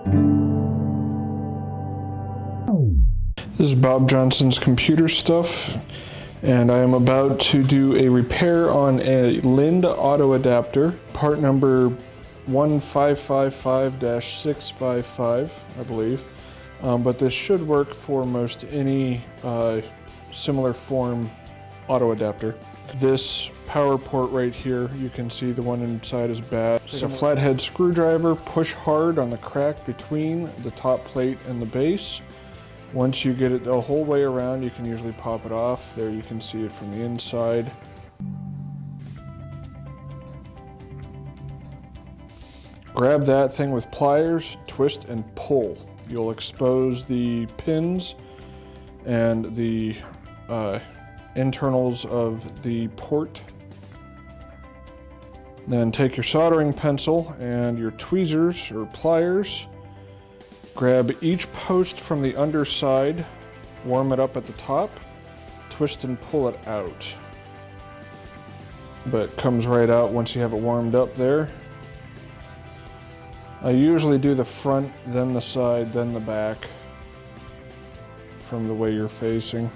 This is Bob Johnson's Computer Stuff, and I am about to do a repair on a Lind auto adapter, part number 1555-655, I believe. But this should work for most any similar form auto adapter. This power port right here, you can see the one inside is bad. It's a flathead screwdriver. Push hard on the crack between the top plate and the base. Once you get it the whole way around, you can usually pop it off. There you can see it from the inside. Grab that thing with pliers, twist and pull. You'll expose the pins and the internals of the port. Then take your soldering pencil and your tweezers or pliers. Grab each post from the underside, warm it up at the top, twist and pull it out. But it comes right out once you have it warmed up there. I usually do the front, then the side, then the back from the way you're facing.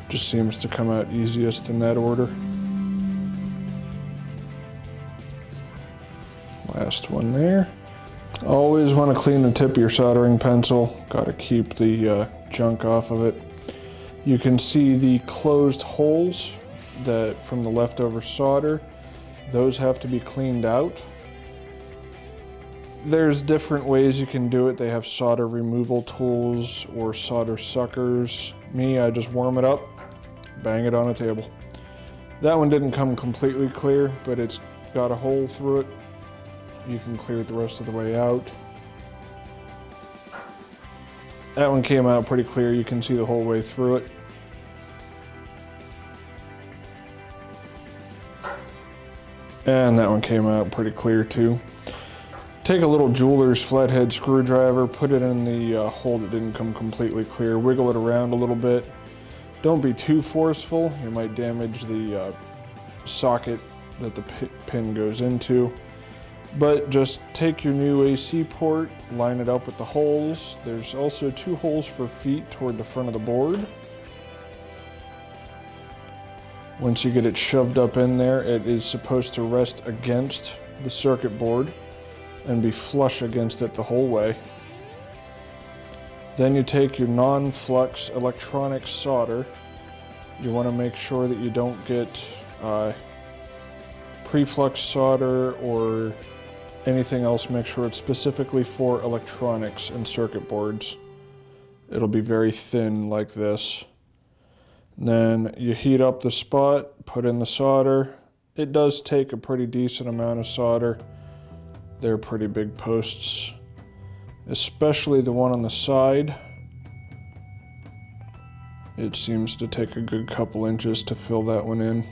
Just seems to come out easiest in that order. Last one there. Always want to clean the tip of your soldering pencil. Got to keep the junk off of it. You can see the closed holes that from the leftover solder. Those have to be cleaned out. There's different ways you can do it. They have solder removal tools or solder suckers. Me, I just warm it up, bang it on a table. That one didn't come completely clear, but it's got a hole through it. You can clear it the rest of the way out. That one came out pretty clear. You can see the whole way through it. And that one came out pretty clear too. Take a little jeweler's flathead screwdriver, put it in the hole that didn't come completely clear, wiggle it around a little bit. Don't be too forceful, you might damage the socket that the pin goes into. But just take your new AC port, line it up with the holes. There's also 2 holes for feet toward the front of the board. Once you get it shoved up in there, it is supposed to rest against the circuit board and be flush against it the whole way. Then you take your non-flux electronic solder. You want to make sure that you don't get pre-flux solder or anything else. Make sure it's specifically for electronics and circuit boards. It'll be very thin like this. Then you heat up the spot, put in the solder. It does take a pretty decent amount of solder. They're pretty big posts, especially the one on the side. It seems to take a good couple inches to fill that one in.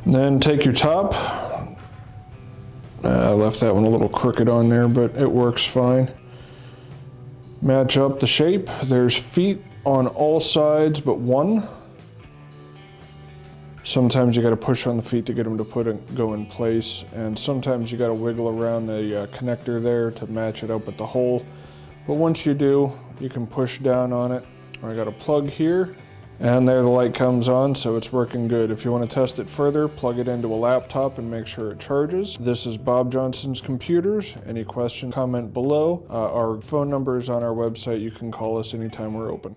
And then take your top. I left that one a little crooked on there, but it works fine. Match up the shape. There's feet on all sides but one. Sometimes you got to push on the feet to get them to go in place, and sometimes you got to wiggle around the connector there to match it up with the hole. But once you do, you can push down on it. I got a plug here. And there the light comes on, so it's working good. If you want to test it further, plug it into a laptop and make sure it charges. This is Bob Johnson's Computers. Any question, comment below. Our phone number is on our website. You can call us anytime we're open.